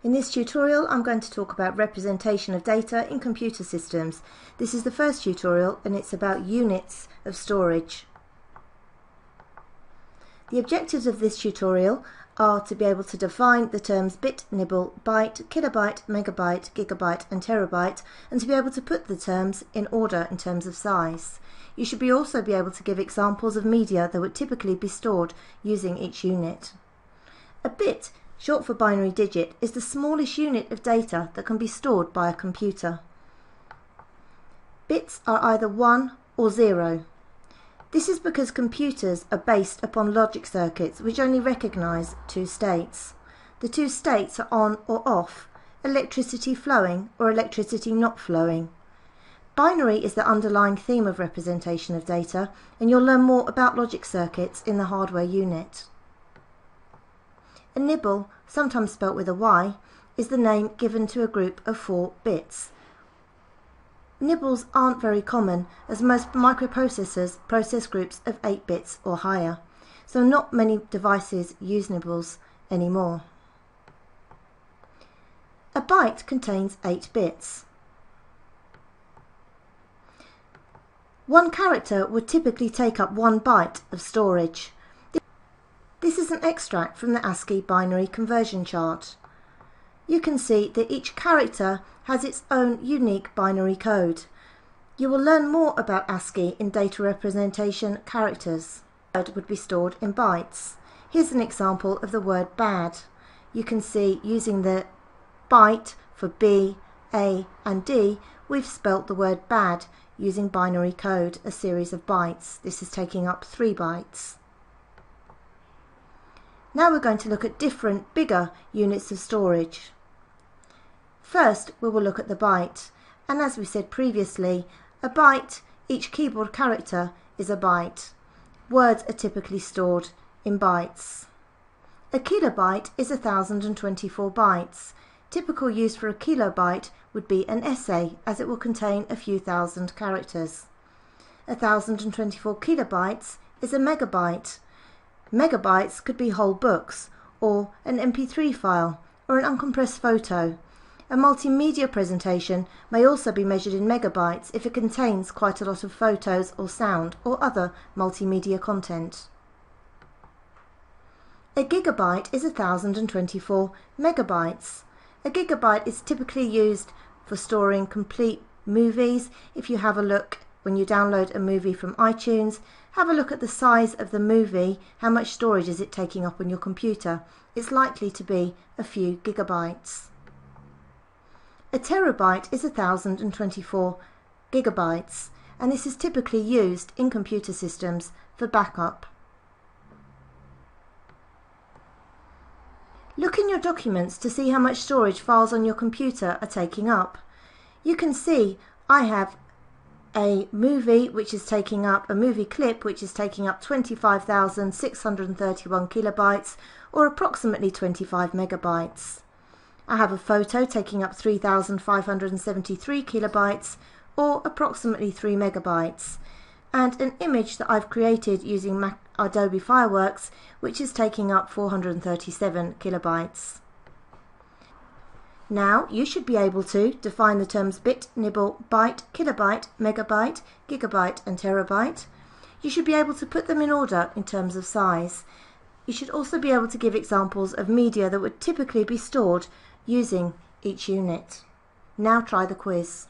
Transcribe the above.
In this tutorial, I'm going to talk about representation of data in computer systems. This is the first tutorial and it's about units of storage. The objectives of this tutorial are to be able to define the terms bit, nibble, byte, kilobyte, megabyte, gigabyte and terabyte, and to be able to put the terms in order in terms of size. You should also be able to give examples of media that would typically be stored using each unit. A bit, short for binary digit, is the smallest unit of data that can be stored by a computer. Bits are either 1 or 0. This is because computers are based upon logic circuits which only recognise two states. The two states are on or off, electricity flowing or electricity not flowing. Binary is the underlying theme of representation of data, and you'll learn more about logic circuits in the hardware unit. A nibble, sometimes spelt with a Y, is the name given to a group of 4 bits. Nibbles aren't very common, as most microprocessors process groups of 8 bits or higher, so not many devices use nibbles anymore. A byte contains 8 bits. One character would typically take up 1 byte of storage. This is an extract from the ASCII binary conversion chart. You can see that each character has its own unique binary code. You will learn more about ASCII in data representation characters. The word would be stored in bytes. Here's an example of the word bad. You can see using the byte for B, A and D, we've spelt the word bad using binary code, a series of bytes. This is taking up 3 bytes. Now we're going to look at different, bigger units of storage. First, we will look at the byte, and as we said previously, a byte, each keyboard character is a byte. Words are typically stored in bytes. A kilobyte is 1024 bytes. Typical use for a kilobyte would be an essay, as it will contain a few thousand characters. 1024 kilobytes is a megabyte. Megabytes could be whole books, or an MP3 file, or an uncompressed photo. A multimedia presentation may also be measured in megabytes if it contains quite a lot of photos or sound or other multimedia content. A gigabyte is 1024 megabytes. A gigabyte is typically used for storing complete movies. If you have a look when you download a movie from iTunes, have a look at the size of the movie, how much storage is it taking up on your computer. It's likely to be a few gigabytes. A terabyte is 1024 gigabytes, and this is typically used in computer systems for backup. Look in your documents to see how much storage files on your computer are taking up. You can see I have a movie which is taking up, a movie clip which is taking up 25,631 kilobytes, or approximately 25 megabytes. I have a photo taking up 3,573 kilobytes, or approximately 3 megabytes, and an image that I've created using Adobe Fireworks, which is taking up 437 kilobytes. Now you should be able to define the terms bit, nibble, byte, kilobyte, megabyte, gigabyte and terabyte. You should be able to put them in order in terms of size. You should also be able to give examples of media that would typically be stored using each unit. Now try the quiz.